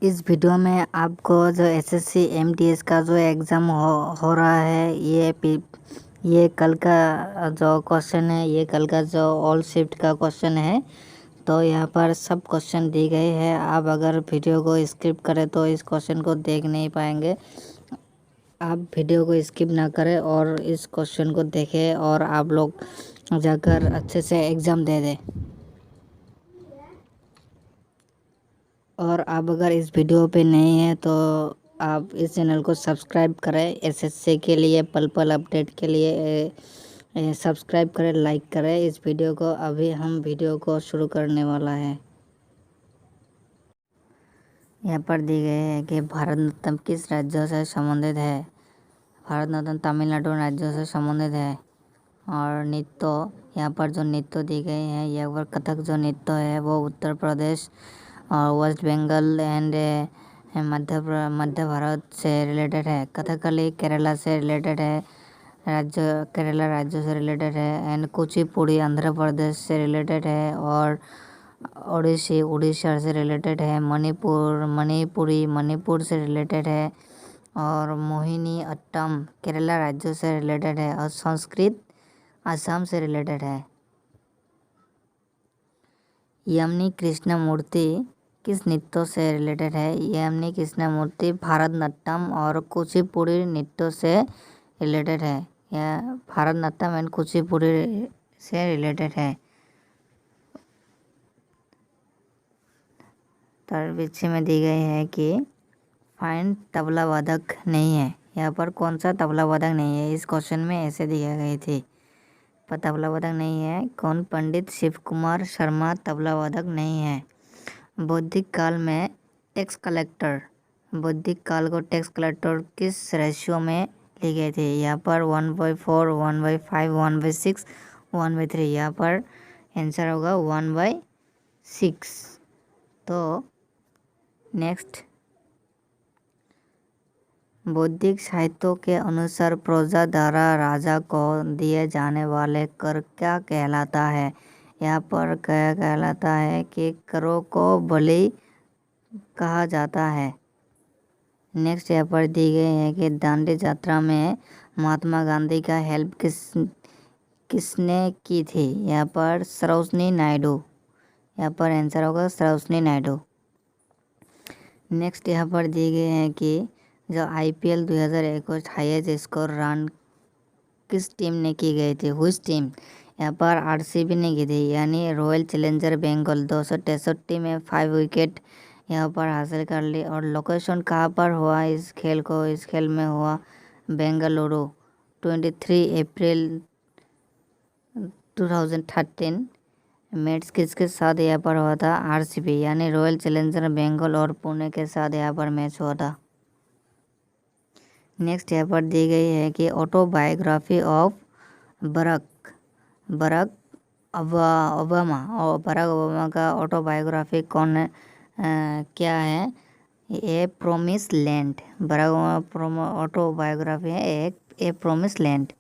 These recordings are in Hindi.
इस वीडियो में आपको जो एसएससी एमटीएस का जो एग्ज़ाम हो रहा है ये कल का जो क्वेश्चन है, ये कल का जो ऑल शिफ्ट का क्वेश्चन है। तो यहाँ पर सब क्वेश्चन दिए गए हैं। आप अगर वीडियो को स्किप करें तो इस क्वेश्चन को देख नहीं पाएंगे। आप वीडियो को स्किप ना करें और इस क्वेश्चन को देखें और आप लोग जाकर अच्छे से एग्ज़ाम दे दें। और आप अगर इस वीडियो पे नए हैं तो आप इस चैनल को सब्सक्राइब करें। एसएससी के लिए पल पल अपडेट के लिए सब्सक्राइब करें, लाइक करें इस वीडियो को। अभी हम वीडियो को शुरू करने वाला है। यहाँ पर दी गई है कि भारतनाट्यम किस राज्यों से संबंधित है। भारतनाट्यम तमिलनाडु राज्यों से संबंधित है। और नृत्य, यहाँ पर जो नृत्य दी गई है, यहाँ पर कथक जो नृत्य है वो उत्तर प्रदेश और वेस्ट बंगाल एंड मध्य भारत से रिलेटेड है। कथकली केरला से रिलेटेड है, केरला राज्य से रिलेटेड है। एंड कुचिपुड़ी आंध्र प्रदेश से रिलेटेड है। और ओडिसी उड़ीसा से रिलेटेड है। मणिपुरी मणिपुर से रिलेटेड है। और मोहिनी अट्टम केरला राज्य से रिलेटेड है। और संस्कृत असम से रिलेटेड है। यमनी कृष्णमूर्ति किस नृत्य से रिलेटेड है। यमनी कृष्णमूर्ति भारतनाट्यम और कुचिपुड़ी नृत्य से रिलेटेड है। यह भारतनाट्यम एंड कुचिपुड़ी से रिलेटेड है। तो पीछे में दी गई है कि फाइंड तबला वादक नहीं है। यहाँ पर कौन सा तबला वादक नहीं है, इस क्वेश्चन में ऐसे दिया गई थी। पर तबला वादक नहीं है कौन। पंडित शिव कुमार शर्मा तबला वादक नहीं है। बौद्धिक काल में टैक्स कलेक्टर, बौद्धिक काल को टैक्स कलेक्टर किस रेशियो में लिखे थे। यहाँ पर 1/4, 1/5, 1/6, 1/3। यहाँ पर आंसर होगा 1/6। तो नेक्स्ट, बौद्धिक साहित्य के अनुसार प्रजा द्वारा राजा को दिए जाने वाले कर क्या कहलाता है। यहाँ पर क्या कहलाता है कि करों को बलि कहा जाता है। नेक्स्ट यहाँ पर दी गई है कि दांडी यात्रा में महात्मा गांधी का हेल्प किसने की थी। यहाँ पर सरोजनी नायडू। यहाँ पर आंसर होगा सरोजनी नायडू। नेक्स्ट यहाँ पर दी गई है कि जो आईपीएल 2021 हाईएस्ट स्कोर रन किस टीम ने की गई थी, हुई टीम। यहाँ पर आरसीबी ने की थी, यानी रॉयल चैलेंजर बेंगल 263 में 5 विकेट यहाँ पर हासिल कर ली। और लोकेशन कहाँ पर हुआ इस खेल में हुआ बेंगलुरु। 23 अप्रैल 2013 मैच किसके साथ यहाँ पर हुआ था, आरसीबी यानी रॉयल चैलेंजर बेंगल और पुणे के साथ यहाँ पर मैच हुआ था। नेक्स्ट यहाँ पर दी गई है कि ऑटोबायोग्राफी ऑफ बराक ओबामा और बराक ओबामा का ऑटोबायोग्राफी कौन है, क्या है। A promise land. Barack Obama autobiography है एक ए प्रोमिस लैंड।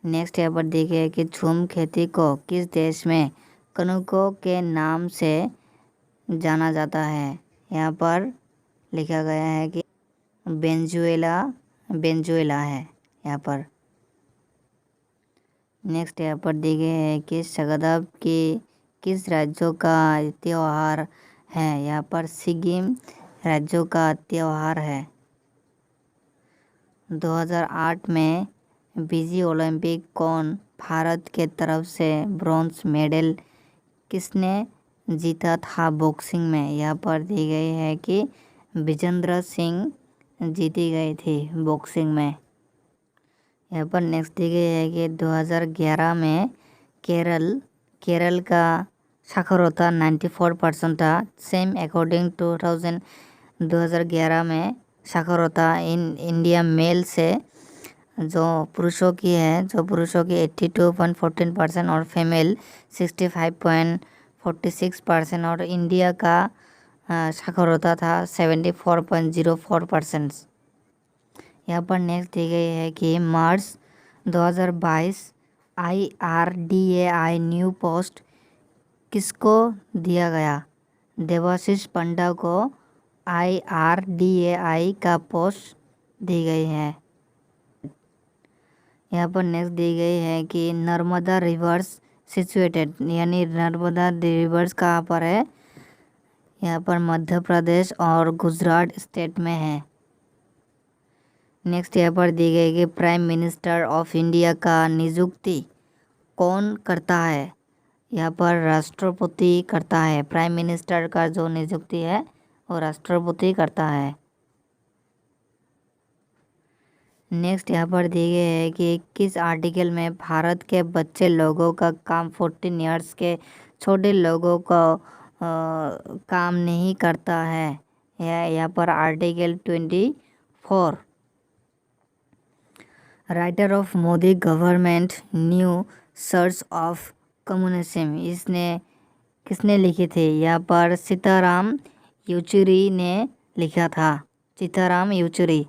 नेक्स्ट यहाँ पर दी गई है कि झूम खेती को किस देश में कनकों के नाम से जाना जाता है। यहाँ पर लिखा गया है कि वेनेजुएला है यहाँ पर। नेक्स्ट यहाँ पर दी गई है कि शगदाब की किस राज्यों का त्यौहार है। यहाँ पर सिक्किम राज्यों का त्यौहार है। 2008 में बीजी ओलंपिक कौन भारत के तरफ से ब्रॉन्ज मेडल किसने जीता था बॉक्सिंग में। यहाँ पर दी गई है कि विजेंद्र सिंह जीती गई थी बॉक्सिंग में। यहाँ पर नेक्स्ट दी गई है कि 2011 में केरल का साक्षरता 94% था। सेम अकॉर्डिंग 2011 में साक्षरता इन इंडिया मेल से जो पुरुषों की 82.14% और फीमेल 65.46% और इंडिया का साक्षरता था 74.04%। यहाँ पर नेक्स्ट दी गई है कि मार्च 2022 IRDAI न्यू पोस्ट किसको दिया गया। देवाशीष पंडा को IRDAI का पोस्ट दी गई है। यहाँ पर नेक्स्ट दी गई है कि नर्मदा रिवर्स सिचुएटेड, यानी नर्मदा रिवर्स कहाँ पर है? यहाँ पर मध्य प्रदेश और गुजरात स्टेट में है। नेक्स्ट यहाँ पर दी गई कि प्राइम मिनिस्टर ऑफ इंडिया का नियुक्ति कौन करता है? यहाँ पर राष्ट्रपति करता है। प्राइम मिनिस्टर का जो नियुक्ति है वो राष्ट्रपति करता है। नेक्स्ट यहाँ पर दी गई है कि किस आर्टिकल में भारत के बच्चे लोगों का काम 14 ईयर्स के छोटे लोगों को काम नहीं करता है? यहाँ पर article 24। Writer of Modi government new search of communism, इसने किसने लिखी थी? यहाँ पर सीताराम येचुरी ने लिखा था। Sitaram Yechury.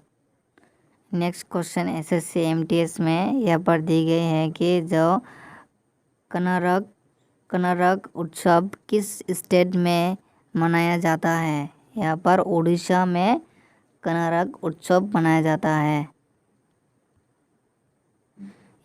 Next question SSC MTS में यहाँ पर दी गई है कि जो कनरक उत्सव किस स्टेट में मनाया जाता है? यहाँ पर उड़ीसा में कनरक उत्सव मनाया जाता है।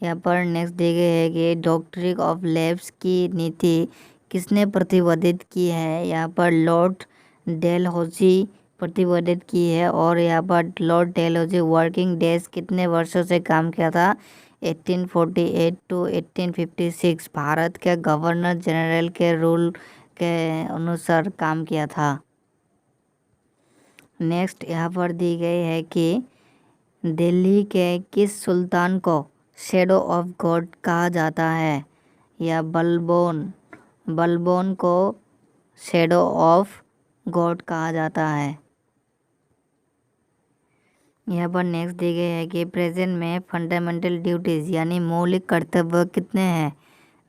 यहाँ पर नेक्स्ट दी गई है कि डॉक्ट्रिन ऑफ लेब्स की नीति किसने प्रतिपादित की है? यहाँ पर लॉर्ड डेलहौजी प्रतिपादित की है। और यहाँ पर लॉर्ड डेलहौजी वर्किंग डेज कितने वर्षों से काम किया था? 1848 टू 1856 भारत के गवर्नर जनरल के रूल के अनुसार काम किया था। नेक्स्ट यहाँ पर दी गई है कि दिल्ली के किस सुल्तान को शैडो ऑफ गॉड कहा जाता है? या बलबोन को शैडो ऑफ गॉड कहा जाता है। यहाँ पर नेक्स्ट दी गई है कि प्रेजेंट में फंडामेंटल ड्यूटीज़ यानी मौलिक कर्तव्य कितने हैं?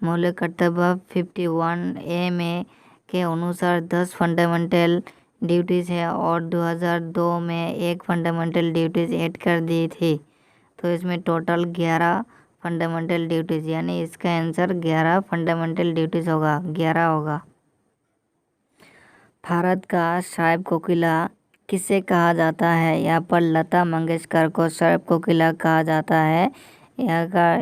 मौलिक कर्तव्य 51A में के अनुसार 10 फंडामेंटल ड्यूटीज़ है और 2002 में एक फंडामेंटल ड्यूटीज़ ऐड कर दी थी। तो इसमें टोटल 11 फंडामेंटल ड्यूटीज़, यानी इसका आंसर 11 फंडामेंटल ड्यूटीज़ होगा, 11 होगा। भारत का शैब कोकिला किसे कहा जाता है? यहाँ पर लता मंगेशकर को शैब कोकिला कहा जाता है। यहाँ का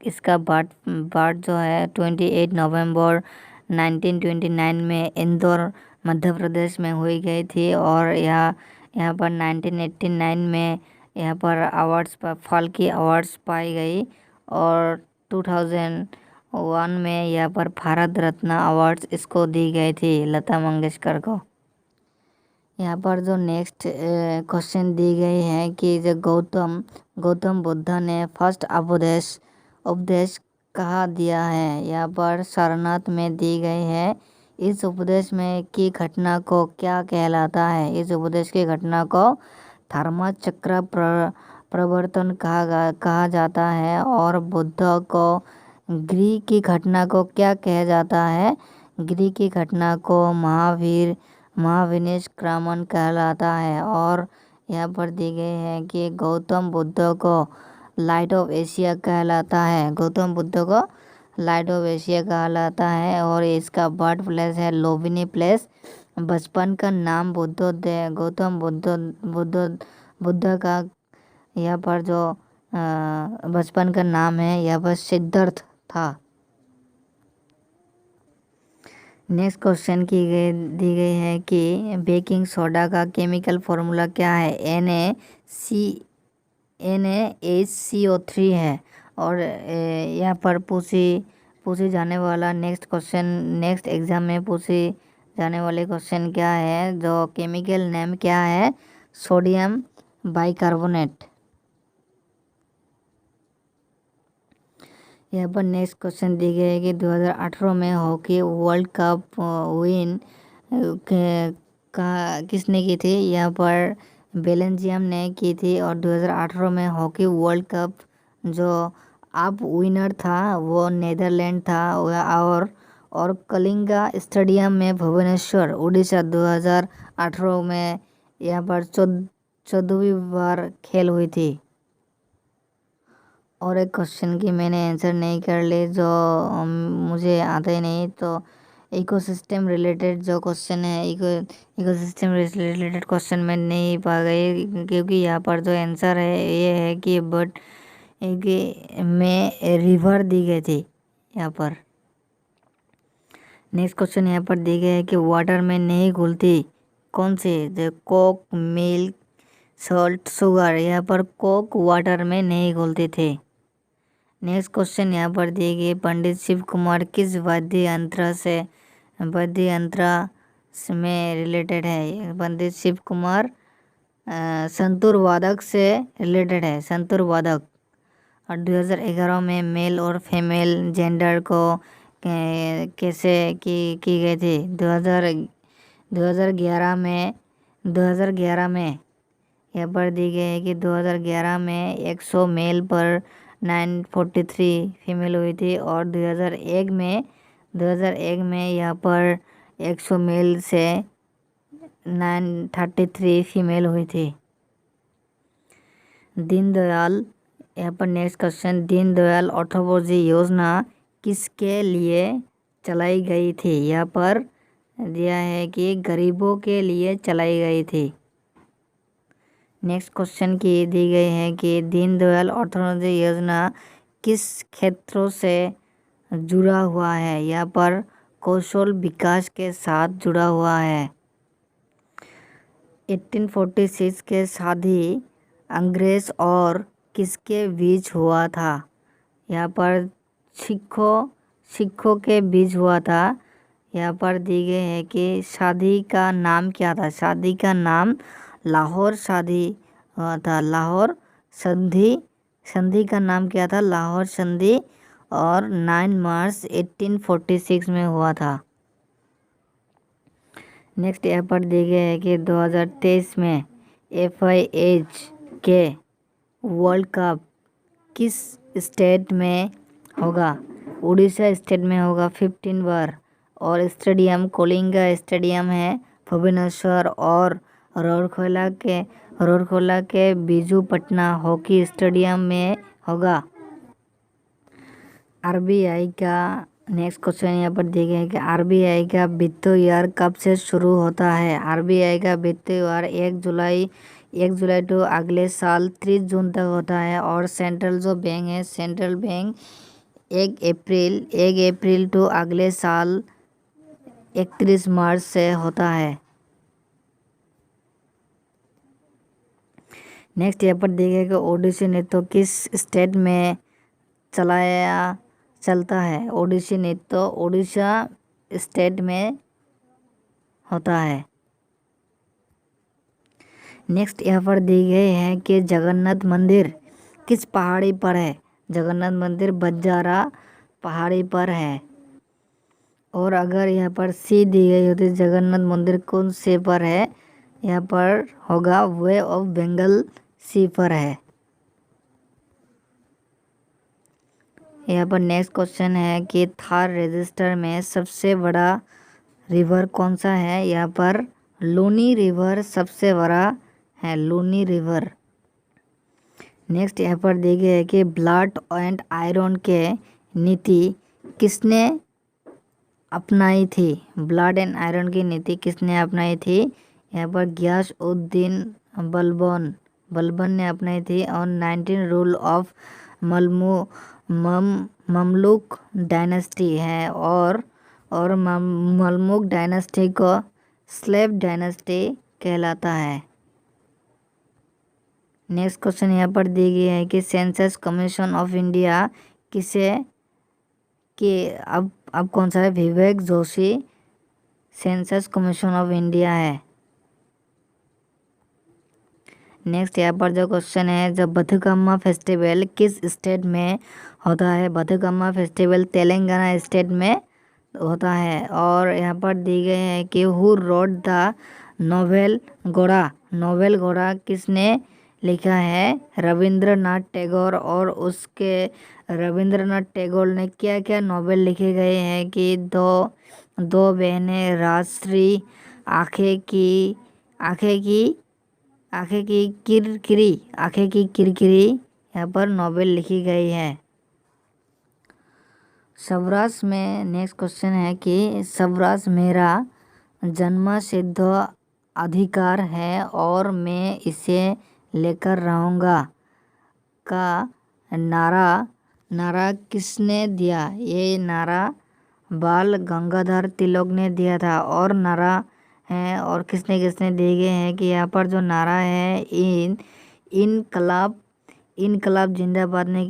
इसका बर्थ जो है 28 नवंबर 1929 में इंदौर मध्य प्रदेश में हुई गई थी। और यहाँ पर 1989 में यहाँ पर अवार्ड्स फाल्के अवार्ड्स पाई गई। और 2001 में यहाँ पर भारत रत्न अवार्ड्स इसको दी गई थी, लता मंगेशकर को। यहाँ पर जो नेक्स्ट क्वेश्चन दी गई है कि जो गौतम बुद्ध ने फर्स्ट उपदेश कहाँ दिया है? यहाँ पर सारनाथ में दी गई है। इस उपदेश में की घटना को क्या कहलाता है? इस उपदेश की घटना को धर्मचक्र प्रवर्तन कहा जाता है। और बुद्ध को गृह की घटना को क्या कहा जाता है? गृह की घटना को महाविनिष्क्रमण कहलाता है। और यहाँ पर दी गई है कि गौतम बुद्ध को लाइट ऑफ एशिया कहलाता है। गौतम बुद्ध को लाइट ऑफ एशिया कहलाता है। और इसका बर्थ प्लेस है लुम्बिनी प्लेस। बचपन का नाम गौतम बुद्ध का यहाँ पर जो बचपन का नाम है यहाँ पर सिद्धार्थ था। नेक्स्ट क्वेश्चन दी गई है कि बेकिंग सोडा का केमिकल फार्मूला क्या है? NaHCO3 है। और यहाँ पर पूछी जाने वाला नेक्स्ट एग्जाम में पूछी जाने वाले क्वेश्चन क्या है? जो केमिकल नेम क्या है? Sodium bicarbonate. यहाँ पर नेक्स्ट क्वेश्चन दी गई है कि 2018 में हॉकी वर्ल्ड कप विन किसने की थी? यहाँ पर बेल्जियम ने की थी। और 2018 में हॉकी वर्ल्ड कप जो अब विनर था वो नीदरलैंड था। और कलिंगा स्टेडियम में भुवनेश्वर उड़ीसा 2018 में यहाँ पर 14वीं बार खेल हुई थी। और एक क्वेश्चन की मैंने आंसर नहीं कर ली, जो मुझे आता ही नहीं, तो इकोसिस्टम रिलेटेड जो क्वेश्चन है, इकोसिस्टम रिलेटेड क्वेश्चन में नहीं पा गई, क्योंकि यहाँ पर जो आंसर है ये है कि बट में रिवर दी गई थी यहाँ पर। नेक्स्ट क्वेश्चन यहाँ पर दी गई है कि वाटर में नहीं घुलती कौन सी, जो कोक, मिल्क, सॉल्ट, शुगर। यहाँ पर कोक वाटर में नहीं घुलते थे। नेक्स्ट क्वेश्चन यहाँ पर दिए गए, पंडित शिव कुमार किस वाद्य यंत्र में रिलेटेड है। पंडित शिव कुमार संतूर वादक से रिलेटेड है, संतूर वादक। और 2011 में मेल और फीमेल जेंडर को कैसे की गई थी। 2011 में यहाँ पर दी गई है कि 2011 में 100 मेल पर 943 फीमेल हुई थी, और 2001 में यहाँ पर 100 मेल से 933 फीमेल हुई थी। दीनदयाल, यहाँ पर नेक्स्ट क्वेश्चन, दीनदयाल ऑर्थोपोजी योजना किसके लिए चलाई गई थी। यहाँ पर दिया है कि गरीबों के लिए चलाई गई थी। नेक्स्ट क्वेश्चन की दी गई है कि दीनदयाल ऑर्थोपोजी योजना किस क्षेत्रों से जुड़ा हुआ है। यहाँ पर कौशल विकास के साथ जुड़ा हुआ है। 1846 के शादी अंग्रेज और किसके बीच हुआ था। यहाँ पर सिखों के बीच हुआ था। यहाँ पर दी गई है कि शादी का नाम क्या था। शादी का नाम लाहौर शादी हुआ था, लाहौर संधि। संधि का नाम क्या था, लाहौर संधि, और 9 मार्च 1846 में हुआ था। नेक्स्ट यहाँ पर दी गई है कि 2023 में FIH के वर्ल्ड कप किस स्टेट में होगा। उड़ीसा स्टेट में होगा 15 बार, और स्टेडियम कलिंगा स्टेडियम है भुवनेश्वर, और रूरकेला के बिजुपट्टना हॉकी स्टेडियम में होगा। RBI का नेक्स्ट क्वेश्चन यहाँ पर दिया गया है कि RBI का वित्तीय वर्ष कब से शुरू होता है। RBI का वित्तीय वर्ष 1 जुलाई टू अगले साल 30 जून तक होता है, और सेंट्रल जो बैंक है, सेंट्रल बैंक 1 अप्रैल टू अगले साल 31 मार्च से होता है। नेक्स्ट यहाँ पर दिया गया है कि ओडिसी नृत्य किस स्टेट में चलता है। ओडिसी नृत्य उड़ीसा स्टेट में होता है। नेक्स्ट यहाँ पर दी गई है कि जगन्नाथ मंदिर किस पहाड़ी पर है। जगन्नाथ मंदिर बंजारा पहाड़ी पर है। और अगर यहाँ पर सी दी गई होती, जगन्नाथ मंदिर कौन से पर है, यहाँ पर होगा वे ऑफ बंगाल सी पर है। यहाँ पर नेक्स्ट क्वेश्चन है कि थार रजिस्टर में सबसे बड़ा रिवर कौन सा है। यहाँ पर लूनी रिवर सबसे बड़ा है, लूनी रिवर। नेक्स्ट यहाँ पर दी गई है कि ब्लड एंड आयरन के नीति किसने अपनाई थी। ब्लड एंड आयरन की नीति किसने अपनाई थी। यहाँ पर गियास-उद-दीन बलबन ने अपनाई थी, और 19 रूल ऑफ ममलुक डायनेस्टी है, और ममलुक डायनेस्टी को स्लेव डायनेस्टी कहलाता है। नेक्स्ट क्वेश्चन यहाँ पर दी गई है कि सेंसस कमीशन ऑफ इंडिया अब कौन सा है। Vivek Joshi census commission of India है। नेक्स्ट यहाँ पर जो क्वेश्चन है, जब बथुकम्मा फेस्टिवल किस स्टेट में होता है। बथुकम्मा फेस्टिवल तेलंगाना स्टेट में होता है। और यहाँ पर दी गई है कि हु रोट द नोवेल घोड़ा किसने लिखा है। रविंद्रनाथ टैगोर। और उसके रविंद्रनाथ टैगोर ने क्या क्या नोवेल लिखे गए हैं कि दो बहनें, राजश्री, आंखें की किरकिरी यहाँ पर नोवेल लिखी गई है। स्वराज में नेक्स्ट क्वेश्चन है कि स्वराज मेरा जन्मसिद्ध अधिकार है और मैं इसे लेकर रहूँगा का नारा किसने दिया? ये नारा बाल गंगाधर तिलक ने दिया था। और नारा है और किसने किसने दिए गए हैं कि यहाँ पर जो नारा है इनकलाब जिंदाबाद ने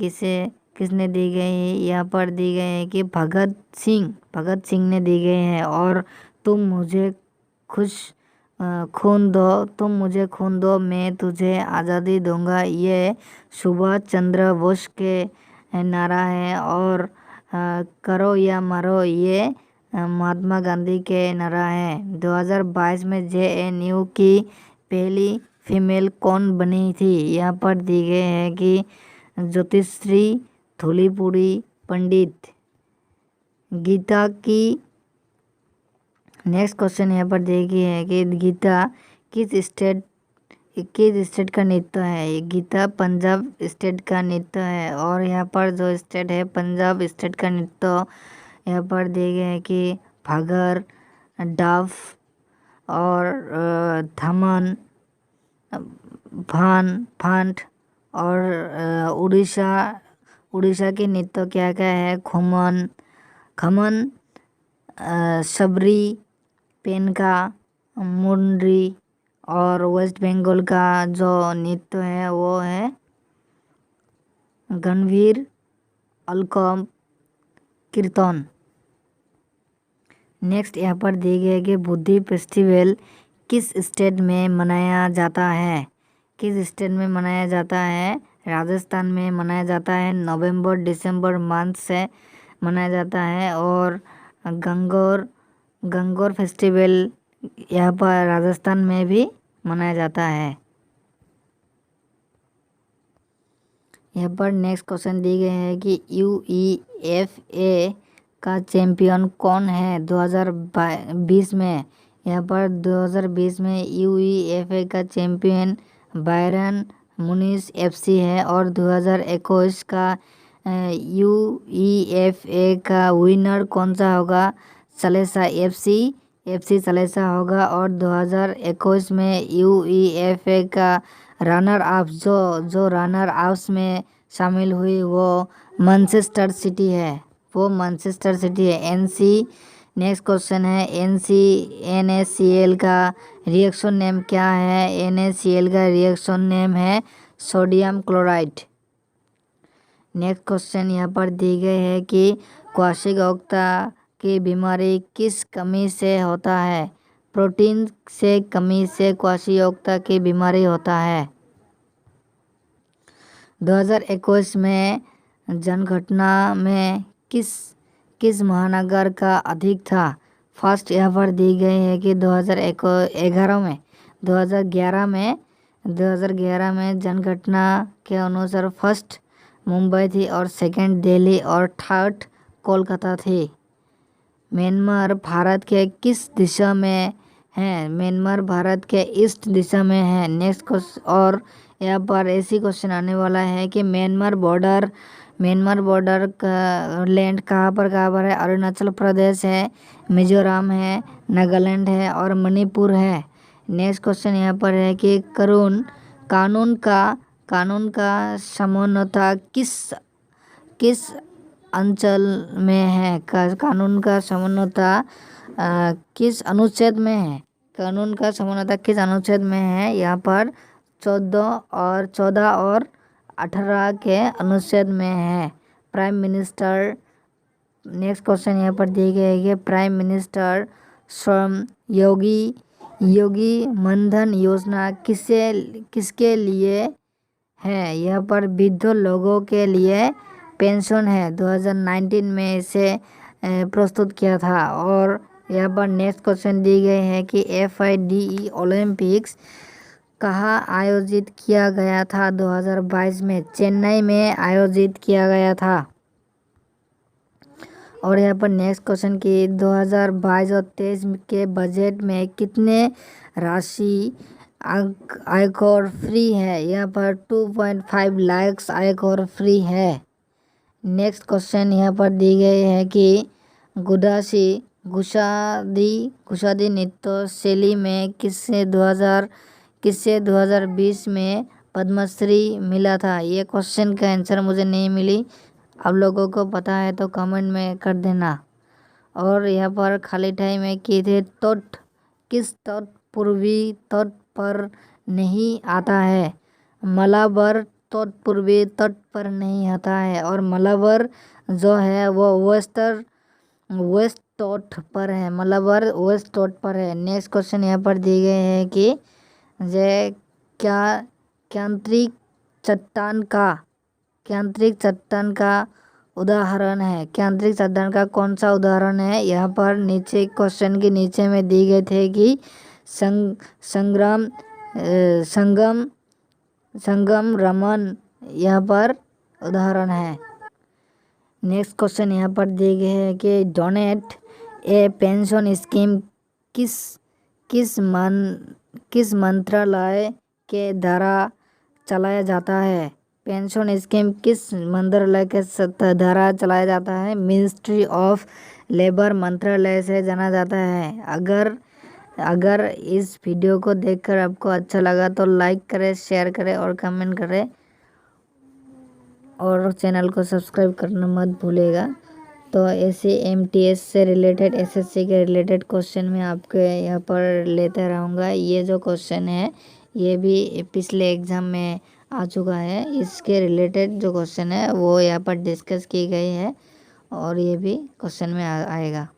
किसने दी गई है? यहाँ पर दी गई है कि भगत सिंह ने दी गई है। और तुम मुझे खून दो मैं तुझे आज़ादी दूंगा, ये सुभाष चंद्र बोस के नारा है। और करो या मरो, ये महात्मा गांधी के नारा है। 2022 में JNU की पहली फीमेल कौन बनी थी? यहाँ पर दी गई है कि ज्योतिश्री धूलीपुड़ी पंडित। गीता की नेक्स्ट क्वेश्चन यहाँ पर दी गई है कि गीता किस स्टेट का नृत्य है? गीता पंजाब स्टेट का नृत्य है। और यहाँ पर जो स्टेट है पंजाब स्टेट का नृत्य यहाँ पर दिए गए हैं कि भागर, डाफ और धमन, फांट। और उड़ीसा के नृत्य क्या क्या है? खमन, सबरी, पेनका, मुंडरी। और वेस्ट बंगाल का जो नृत्य है वो है गणवीर, अलकम, कीर्तन। नेक्स्ट यहाँ पर दिए गए कि बुद्धि फेस्टिवल किस स्टेट में मनाया जाता है? किस स्टेट में मनाया जाता है? राजस्थान में मनाया जाता है। नवंबर दिसंबर मंथ से मनाया जाता है। और गंगोर फेस्टिवल यहाँ पर राजस्थान में भी मनाया जाता है। यहाँ पर नेक्स्ट क्वेश्चन दी गए है कि UEFA का चैम्पियन कौन है 2020 में? यहाँ पर 2020 में UEFA का चैम्पियन बायरन मुनिस FC है। और 2021 का UEFA का विनर कौन सा होगा? सलेसा FC सलेसा होगा। और 2021 में UEFA का रनर अप जो रनर अप्स में शामिल हुई वो मैनचेस्टर सिटी है। नेक्स्ट क्वेश्चन है NaCl का रिएक्शन नेम क्या है? NaCl का रिएक्शन नेम है सोडियम क्लोराइड। नेक्स्ट क्वेश्चन यहाँ पर दी गई है कि क्वाशीगोक्ता की बीमारी किस कमी से होता है? प्रोटीन से कमी से क्वाशीगोक्ता की बीमारी होता है। 2021 में जनगणना में किस महानगर का अधिक था? फर्स्ट यहाँ पर दी गई है कि 2011 में जनगणना के अनुसार फर्स्ट मुंबई थी और सेकंड दिल्ली और थर्ड कोलकाता थी। म्यांमार भारत के किस दिशा में है? म्यांमार भारत के ईस्ट दिशा में है। नेक्स्ट क्वेश्चन और यहाँ पर ऐसी क्वेश्चन आने वाला है कि म्यांमार बॉर्डर का लैंड कहाँ पर है? अरुणाचल प्रदेश है, मिजोरम है, नागालैंड है और मणिपुर है। नेक्स्ट क्वेश्चन यहाँ पर है कि कानून का समानता किस अंचल में है? कानून का समानता किस अनुच्छेद में है? कानून का समानता किस अनुच्छेद में है? यहाँ पर 14 और 18 के अनुच्छेद में है। प्राइम मिनिस्टर नेक्स्ट क्वेश्चन यहाँ पर दिए गए हैं प्राइम मिनिस्टर श्रम योगी मनधन योजना किसके लिए है? यहाँ पर वृद्ध लोगों के लिए पेंशन है। 2019 में इसे प्रस्तुत किया था। और यहाँ पर नेक्स्ट क्वेश्चन दी गई है कि FIDE ओलंपिक्स कहाँ आयोजित किया गया था? 2022 में चेन्नई में आयोजित किया गया था। और यहाँ पर नेक्स्ट क्वेश्चन कि 2022 और 23 के बजट में कितने राशि आयकर फ्री है? यहाँ पर 2.5 लाख आयकर फ्री है। नेक्स्ट क्वेश्चन यहाँ पर दी गई है कि गुशादी नृत्य शैली में किससे 2020 में पद्मश्री मिला था। ये क्वेश्चन का आंसर मुझे नहीं मिली, आप लोगों को पता है तो कमेंट में कर देना। और यहाँ पर खाली टाइम में की थे तट, किस तट पूर्वी तट पर नहीं आता है। मलाबार तट पूर्वी तट पर नहीं आता है, और मलाबार जो है वो वेस्ट तट पर है। मलाबार वेस्ट तट पर है। नेक्स्ट क्वेश्चन यहाँ पर दी गए हैं कि जे क्या यांत्रिक चट्टान का उदाहरण है। यांत्रिक चट्टान का कौन सा उदाहरण है। यहाँ पर नीचे क्वेश्चन के नीचे में दी गए थे कि संगम रमन यहाँ पर उदाहरण है। नेक्स्ट क्वेश्चन यहाँ पर दिए गए हैं कि डोनेट ए पेंशन स्कीम किस मंत्रालय के द्वारा चलाया जाता है। पेंशन स्कीम किस मंत्रालय के द्वारा चलाया जाता है। मिनिस्ट्री ऑफ लेबर मंत्रालय से जाना जाता है। अगर इस वीडियो को देखकर आपको अच्छा लगा तो लाइक करें, शेयर करें और कमेंट करें, और चैनल को सब्सक्राइब करना मत भूलेगा। तो ऐसे MTS से रिलेटेड, SSC के रिलेटेड क्वेश्चन मैं आपके यहाँ पर लेते रहूँगा। ये जो क्वेश्चन है ये भी पिछले एग्ज़ाम में आ चुका है। इसके रिलेटेड जो क्वेश्चन है वो यहाँ पर डिस्कस की गई है, और ये भी क्वेश्चन में आएगा।